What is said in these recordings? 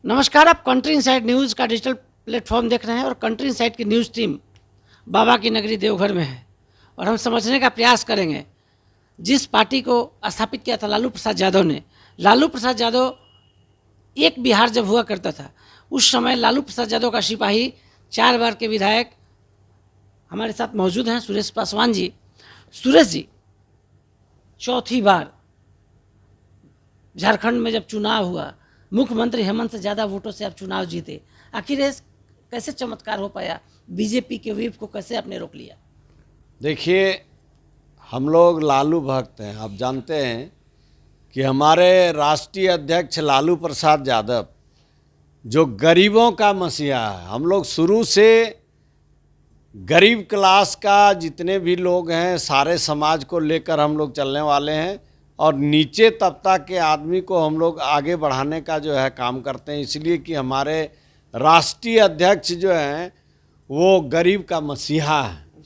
नमस्कार। आप country inside news का डिजिटल प्लेटफॉर्म देख रहे हैं और कंट्री इनसाइड की न्यूज़ टीम बाबा की नगरी देवघर में है और हम समझने का प्रयास करेंगे जिस पार्टी को स्थापित किया था लालू प्रसाद यादव ने। लालू प्रसाद यादव एक बिहार जब हुआ करता था उस समय लालू प्रसाद यादव का सिपाही 4 बार के विधायक हमारे साथ मौजूद हैं सुरेश पासवान जी। सुरेश जी, चौथी बार झारखंड में जब चुनाव हुआ मुख्यमंत्री हेमंत से ज़्यादा वोटों से आप चुनाव जीते, आखिर कैसे चमत्कार हो पाया? बीजेपी के व्हीप को कैसे आपने रोक लिया? देखिए, हम लोग लालू भक्त हैं। आप जानते हैं कि हमारे राष्ट्रीय अध्यक्ष लालू प्रसाद यादव जो गरीबों का मसीहा है। हम लोग शुरू से गरीब क्लास का जितने भी लोग हैं सारे समाज को लेकर हम लोग चलने वाले हैं और नीचे तबका के आदमी को हम लोग आगे बढ़ाने का जो है काम करते हैं, इसलिए कि हमारे राष्ट्रीय अध्यक्ष जो हैं वो गरीब का मसीहा है।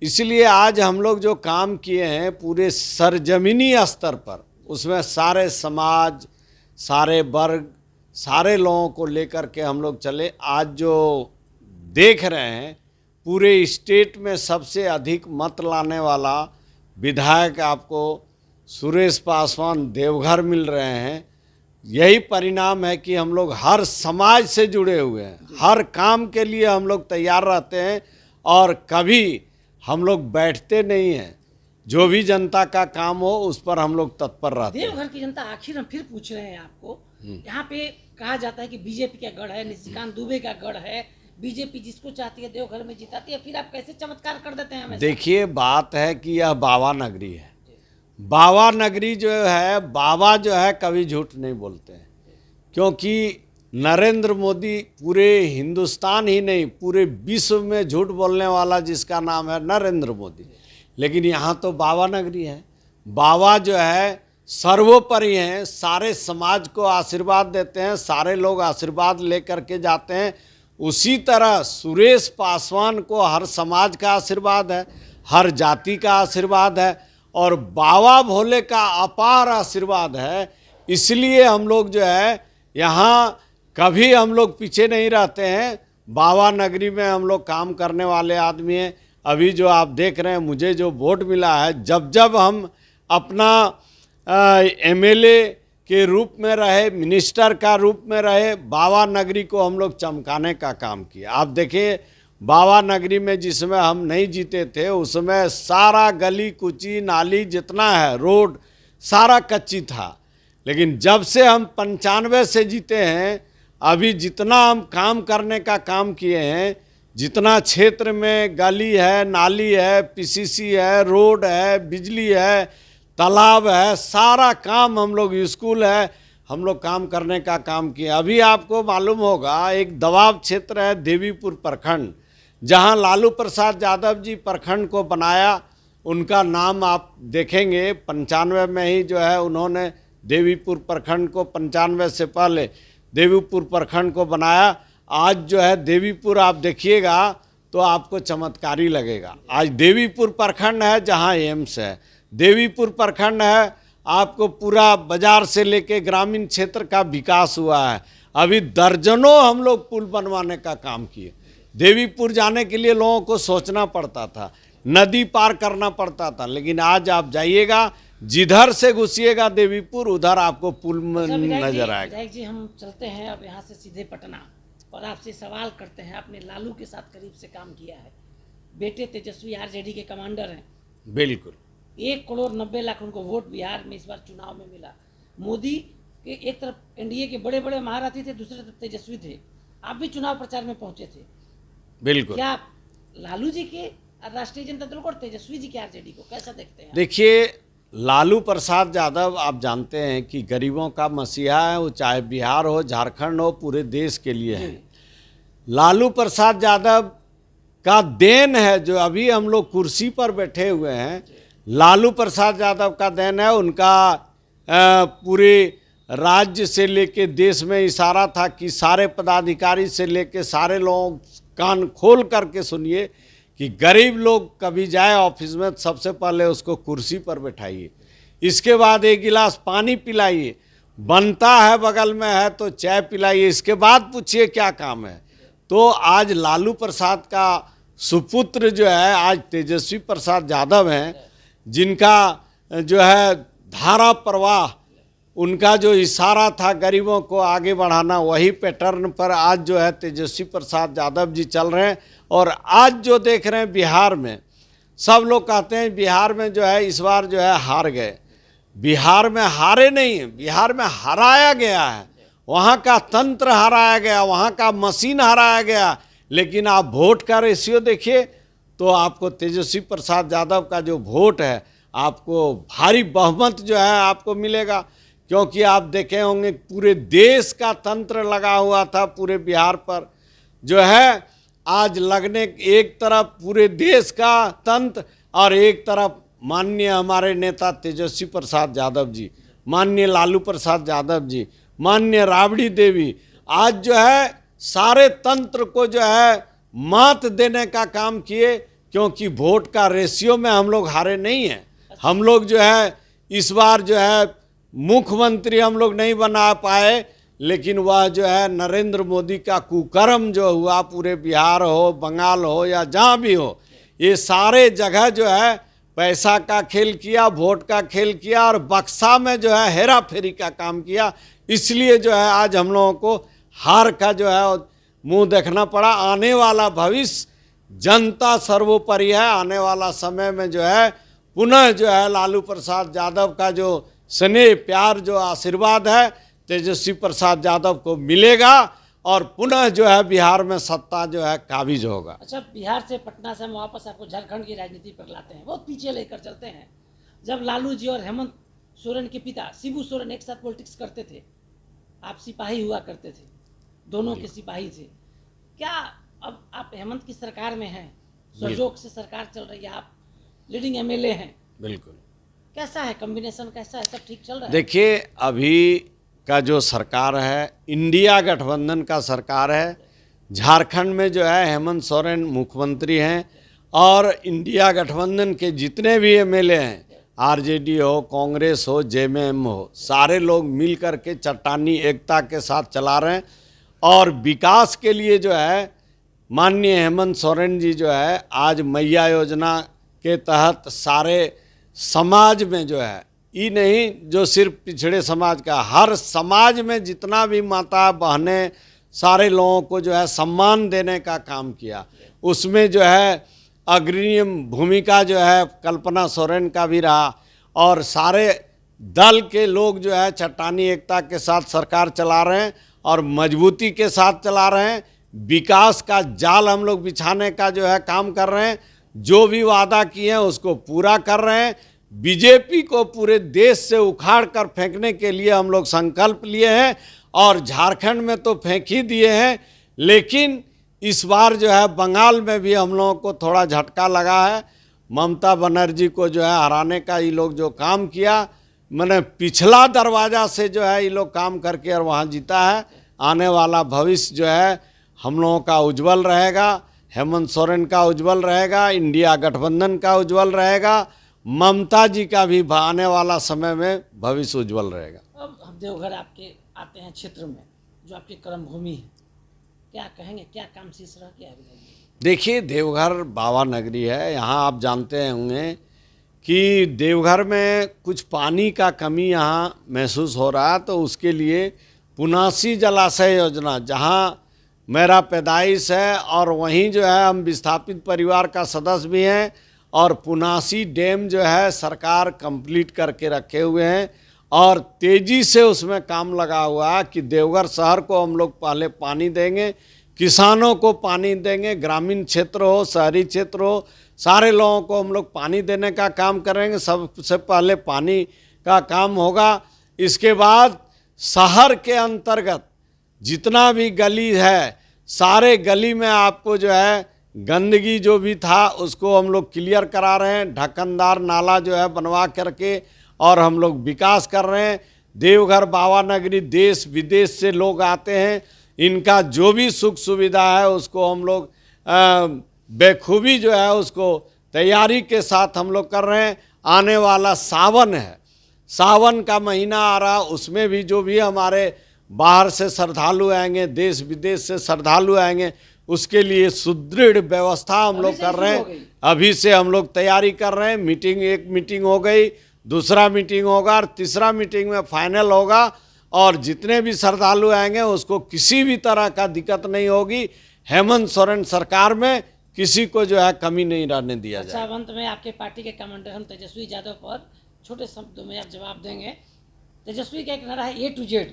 इसलिए आज हम लोग जो काम किए हैं पूरे सरजमीनी स्तर पर, उसमें सारे समाज, सारे वर्ग, सारे लोगों को लेकर के हम लोग चले। आज जो देख रहे हैं पूरे स्टेट में सबसे अधिक मत लाने वाला विधायक आपको सुरेश पासवान देवघर मिल रहे हैं। यही परिणाम है कि हम लोग हर समाज से जुड़े हुए हैं, हर काम के लिए हम लोग तैयार रहते हैं और कभी हम लोग बैठते नहीं हैं। जो भी जनता का काम हो उस पर हम लोग तत्पर रहते हैं। देवघर की जनता, आखिर हम फिर पूछ रहे हैं आपको, यहाँ पे कहा जाता है कि बीजेपी का गढ़ है, निशिकांत दुबे का गढ़ है, बीजेपी जिसको चाहती है देवघर में जिताती है, फिर आप कैसे चमत्कार कर देते हैं हमें? देखिए, बात है कि यह बाबा नगरी है। बाबा नगरी जो है, बाबा जो है कभी झूठ नहीं बोलते हैं, क्योंकि नरेंद्र मोदी पूरे हिंदुस्तान ही नहीं पूरे विश्व में झूठ बोलने वाला जिसका नाम है नरेंद्र मोदी। लेकिन यहाँ तो बाबा नगरी है। बाबा जो है सर्वोपरि हैं, सारे समाज को आशीर्वाद देते हैं, सारे लोग आशीर्वाद लेकर के जाते हैं। उसी तरह सुरेश पासवान को हर समाज का आशीर्वाद है, हर जाति का आशीर्वाद है और बाबा भोले का अपार आशीर्वाद है। इसलिए हम लोग जो है यहाँ कभी हम लोग पीछे नहीं रहते हैं। बाबा नगरी में हम लोग काम करने वाले आदमी हैं। अभी जो आप देख रहे हैं मुझे जो वोट मिला है, जब जब हम अपना एमएलए के रूप में रहे, मिनिस्टर का रूप में रहे, बाबा नगरी को हम लोग चमकाने का काम किया। आप देखिए, बाबा नगरी में जिसमें हम नहीं जीते थे उसमें सारा गली कुची नाली जितना है रोड सारा कच्ची था। लेकिन जब से हम 95 से जीते हैं, अभी जितना हम काम करने का काम किए हैं, जितना क्षेत्र में गली है, नाली है, पीसीसी है, रोड है, बिजली है, तालाब है, सारा काम हम लोग, स्कूल है, हम लोग काम करने का काम किए। अभी आपको मालूम होगा एक दबाव क्षेत्र है देवीपुर प्रखंड, जहां लालू प्रसाद यादव जी प्रखंड को बनाया। उनका नाम आप देखेंगे 95 में ही जो है उन्होंने देवीपुर प्रखंड को, 95 से पहले देवीपुर प्रखंड को बनाया। आज जो है देवीपुर आप देखिएगा तो आपको चमत्कारी लगेगा। आज देवीपुर प्रखंड है जहां एम्स है, देवीपुर प्रखंड है, आपको पूरा बाजार से लेके ग्रामीण क्षेत्र का विकास हुआ है। अभी दर्जनों हम लोग पुल बनवाने का काम किए। देवीपुर जाने के लिए लोगों को सोचना पड़ता था, नदी पार करना पड़ता था, लेकिन आज आप जाइएगा जिधर से घुसिएगा देवीपुर उधर आपको पुल नजर आएगा। विधायक जी, हम चलते हैं अब यहाँ से सीधे पटना और आपसे सवाल करते हैं। आपने लालू के साथ करीब से काम किया है, बेटे तेजस्वी आरजेडी के कमांडर हैं। बिल्कुल। 1,90,00,000 उनको वोट बिहार में इस बार चुनाव में मिला। मोदी के एक तरफ एनडीए के बड़े बड़े महारथी थे, दूसरी तरफ तेजस्वी थे। आप भी चुनाव प्रचार में पहुंचे थे। बिल्कुल। क्या लालू जी के राष्ट्रीय जनता दल को और तेजस्वी जी के आरजेडी को कैसा देखते हैं? देखिए, लालू प्रसाद यादव आप जानते हैं कि गरीबों का मसीहा है, वो चाहे बिहार हो, झारखंड हो, पूरे देश के लिए है। लालू प्रसाद यादव का देन है जो अभी हम लोग कुर्सी पर बैठे हुए हैं। लालू प्रसाद यादव का देन है। उनका पूरे राज्य से लेके देश में इशारा था कि सारे पदाधिकारी से लेके सारे लोग कान खोल करके सुनिए कि गरीब लोग कभी जाए ऑफिस में सबसे पहले उसको कुर्सी पर बैठाइए, इसके बाद एक गिलास पानी पिलाइए, बनता है बगल में है तो चाय पिलाइए, इसके बाद पूछिए क्या काम है। तो आज लालू प्रसाद का सुपुत्र जो है आज तेजस्वी प्रसाद यादव हैं, जिनका जो है धारा प्रवाह, उनका जो इशारा था गरीबों को आगे बढ़ाना, वही पैटर्न पर आज जो है तेजस्वी प्रसाद यादव जी चल रहे हैं। और आज जो देख रहे हैं बिहार में, सब लोग कहते हैं बिहार में जो है इस बार जो है हार गए। बिहार में हारे नहीं हैं, बिहार में हराया गया है, वहाँ का तंत्र हराया गया, वहाँ का मशीन हराया गया। लेकिन आप वोट का रेशियो देखिए तो आपको तेजस्वी प्रसाद यादव का जो वोट है आपको भारी बहुमत जो है आपको मिलेगा। क्योंकि आप देखे होंगे पूरे देश का तंत्र लगा हुआ था पूरे बिहार पर, जो है आज लगने एक तरफ पूरे देश का तंत्र और एक तरफ माननीय हमारे नेता तेजस्वी प्रसाद यादव जी, माननीय लालू प्रसाद यादव जी, माननीय राबड़ी देवी आज जो है सारे तंत्र को जो है मात देने का काम किए। क्योंकि वोट का रेशियो में हम लोग हारे नहीं हैं। हम लोग जो है इस बार जो है मुख्यमंत्री हम लोग नहीं बना पाए, लेकिन वह जो है नरेंद्र मोदी का कुकर्म जो हुआ पूरे बिहार हो, बंगाल हो या जहाँ भी हो, ये सारे जगह जो है पैसा का खेल किया, वोट का खेल किया और बक्सा में जो है हेरा फेरी का काम किया। इसलिए जो है आज हम लोगों को हार का जो है मुंह देखना पड़ा। आने वाला भविष्य जनता सर्वोपरि है। आने वाला समय में जो है पुनः जो है लालू प्रसाद यादव का जो स्नेह प्यार जो आशीर्वाद है तेजस्वी प्रसाद यादव को मिलेगा और पुनः जो है बिहार में सत्ता जो है काबिज होगा। अच्छा, बिहार से पटना से हम वापस आपको झारखंड की राजनीति पर लाते हैं, बहुत पीछे लेकर चलते हैं। जब लालू जी और हेमंत सोरेन के पिता शिबू सोरेन एक साथ पॉलिटिक्स करते थे, आप सिपाही हुआ करते थे, दोनों के सिपाही थे। क्या अब आप हेमंत की सरकार में हैं, सहयोग से सरकार चल रही है, आप लीडिंग एमएलए हैं, बिल्कुल, कैसा है कॉम्बिनेशन, कैसा है, सब ठीक चल रहा है? देखिए अभी का जो सरकार है इंडिया गठबंधन का सरकार है। झारखंड में जो है हेमंत सोरेन मुख्यमंत्री हैं और इंडिया गठबंधन के जितने भी एमएलए हैं, आरजेडी हो, कांग्रेस हो, जेएमएम हो, सारे लोग मिल कर के चट्टानी एकता के साथ चला रहे हैं। और विकास के लिए जो है माननीय हेमंत सोरेन जी जो है आज मैया योजना के तहत सारे समाज में जो है, ये नहीं जो सिर्फ पिछड़े समाज का, हर समाज में जितना भी माता बहनें सारे लोगों को जो है सम्मान देने का काम किया। उसमें जो है अग्रणी भूमिका जो है कल्पना सोरेन का भी रहा और सारे दल के लोग जो है चट्टानी एकता के साथ सरकार चला रहे हैं और मजबूती के साथ चला रहे हैं। विकास का जाल हम लोग बिछाने का जो है काम कर रहे हैं, जो भी वादा किए हैं उसको पूरा कर रहे हैं। बीजेपी को पूरे देश से उखाड़ कर फेंकने के लिए हम लोग संकल्प लिए हैं और झारखंड में तो फेंक ही दिए हैं, लेकिन इस बार जो है बंगाल में भी हम लोगों को थोड़ा झटका लगा है। ममता बनर्जी को जो है हराने का ये लोग जो काम किया, मैंने पिछला दरवाज़ा से जो है ये लोग काम करके और वहाँ जीता है। आने वाला भविष्य जो है हम लोगों का उज्जवल रहेगा, हेमंत सोरेन का उज्जवल रहेगा, इंडिया गठबंधन का उज्जवल रहेगा, ममता जी का भी आने वाला समय में भविष्य उज्जवल रहेगा। अब हम देवघर आपके आते हैं क्षेत्र में, जो आपकी कर्म भूमि है, क्या कहेंगे, क्या काम शेष रह गया है? देखिए देवघर बाबा नगरी है। यहाँ आप जानते होंगे कि देवघर में कुछ पानी का कमी यहाँ महसूस हो रहा है, तो उसके लिए पुनासी जलाशय योजना, जहाँ मेरा पैदाइश है और वहीं जो है हम विस्थापित परिवार का सदस्य भी हैं, और पुनासी डैम जो है सरकार कंप्लीट करके रखे हुए हैं और तेज़ी से उसमें काम लगा हुआ है कि देवघर शहर को हम लोग पहले पानी देंगे, किसानों को पानी देंगे, ग्रामीण क्षेत्र हो, शहरी क्षेत्र हो, सारे लोगों को हम लोग पानी देने का काम करेंगे। सबसे पहले पानी का काम होगा। इसके बाद शहर के अंतर्गत जितना भी गली है, सारे गली में आपको जो है गंदगी जो भी था उसको हम लोग क्लियर करा रहे हैं, ढक्कनदार नाला जो है बनवा करके, और हम लोग विकास कर रहे हैं। देवघर बाबा नगरी देश विदेश से लोग आते हैं, इनका जो भी सुख सुविधा है उसको हम लोग बेखूबी जो है उसको तैयारी के साथ हम लोग कर रहे हैं। आने वाला सावन है, सावन का महीना आ रहा, उसमें भी जो भी हमारे बाहर से श्रद्धालु आएंगे, देश विदेश से श्रद्धालु आएंगे, उसके लिए सुदृढ़ व्यवस्था हम लोग कर रहे हैं। अभी से हम लोग तैयारी कर रहे हैं। एक मीटिंग हो गई, दूसरा मीटिंग होगा और तीसरा मीटिंग में फाइनल होगा, और जितने भी श्रद्धालु आएंगे उसको किसी भी तरह का दिक्कत नहीं होगी। हेमंत सोरेन सरकार में किसी को जो है कमी नहीं रहने दिया जाए। अच्छा, अंत में आपके पार्टी के कमांडर हम तेजस्वी यादव पर छोटे शब्दों में आप जवाब देंगे। तेजस्वी का एक नारा है A to Z।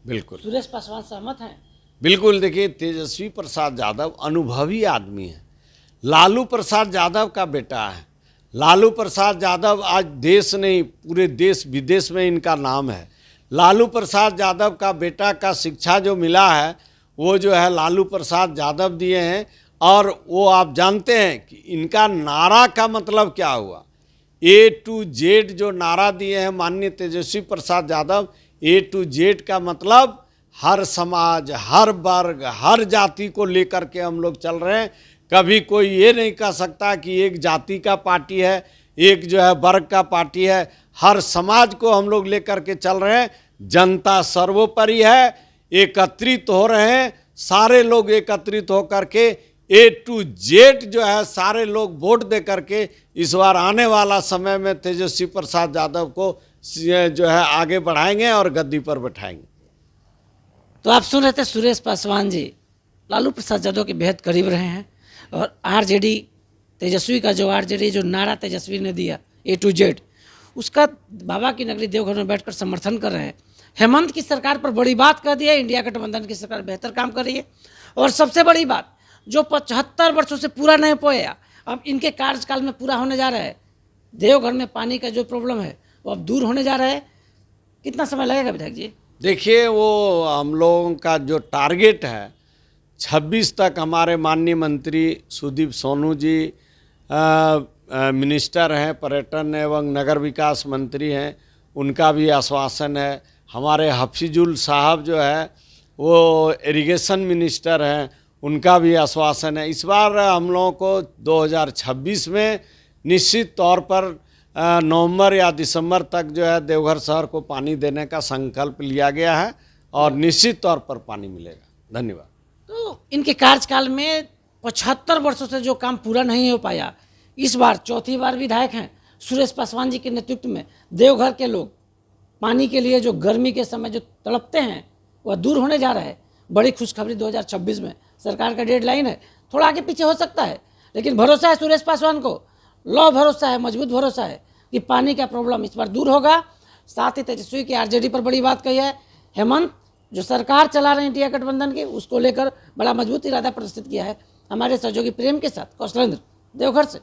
बिल्कुल सुरेश पासवान सहमत हैं? बिल्कुल। देखिए, तेजस्वी प्रसाद यादव अनुभवी आदमी है, लालू प्रसाद यादव का बेटा है। लालू प्रसाद यादव आज देश नहीं, पूरे देश विदेश में इनका नाम है। लालू प्रसाद यादव का बेटा का शिक्षा जो मिला है वो जो है लालू प्रसाद यादव दिए हैं। और वो आप जानते हैं कि इनका नारा का मतलब क्या हुआ। A to Z जो नारा दिए हैं माननीय Tejashwi Prasad Yadav, A to Z का मतलब हर समाज, हर वर्ग, हर जाति को लेकर के हम लोग चल रहे हैं। कभी कोई ये नहीं कह सकता कि एक जाति का पार्टी है, एक जो है वर्ग का पार्टी है। हर समाज को हम लोग लेकर के चल रहे हैं। जनता सर्वोपरि है, एकत्रित हो रहे हैं, सारे लोग एकत्रित होकर के A to Z जो है सारे लोग वोट दे करके इस बार आने वाला समय में तेजस्वी प्रसाद यादव को जो है आगे बढ़ाएंगे और गद्दी पर बैठाएंगे। तो आप सुन रहे थे सुरेश पासवान जी, लालू प्रसाद यादव के बेहद करीब रहे हैं। और आरजेडी तेजस्वी का जो आरजेडी जो नारा तेजस्वी ने दिया A to Z, उसका बाबा की नगरी देवघर में बैठकर समर्थन कर रहे हैं। हेमंत की सरकार पर बड़ी बात कह दी है, इंडिया गठबंधन की सरकार बेहतर काम कर रही है। और सबसे बड़ी बात, जो 75 वर्षों से पूरा नहीं पाया, अब इनके कार्यकाल में पूरा होने जा रहा है। देवघर में पानी का जो प्रॉब्लम है वो अब दूर होने जा रहा है। कितना समय लगेगा विधायक जी? देखिए, वो हम लोगों का जो टारगेट है 26 तक, हमारे माननीय मंत्री सुदीप सोनू जी मिनिस्टर हैं, पर्यटन एवं नगर विकास मंत्री हैं, उनका भी आश्वासन है। हमारे हफीजुल साहब जो है वो इरिगेशन मिनिस्टर हैं, उनका भी आश्वासन है। इस बार हम लोगों को 2026 में निश्चित तौर पर नवंबर या दिसंबर तक जो है देवघर शहर को पानी देने का संकल्प लिया गया है और निश्चित तौर पर पानी मिलेगा। धन्यवाद। तो इनके कार्यकाल में 75 वर्षों से जो काम पूरा नहीं हो पाया, इस बार चौथी बार विधायक हैं सुरेश पासवान जी के नेतृत्व में। देवघर के लोग पानी के लिए जो गर्मी के समय जो तड़पते हैं वह दूर होने जा रहा है। बड़ी खुशखबरी 2026 में सरकार का डेडलाइन है, थोड़ा आगे पीछे हो सकता है, लेकिन भरोसा है सुरेश पासवान को, लौ भरोसा है, मजबूत भरोसा है कि पानी का प्रॉब्लम इस बार दूर होगा। साथ ही तेजस्वी की आरजेडी पर बड़ी बात कही है। हेमंत जो सरकार चला रहे हैं इंडिया गठबंधन की, उसको लेकर बड़ा मजबूत इरादा प्रदर्शित किया है। हमारे सहयोगी प्रेम के साथ कौशलेंद्र, देवघर से।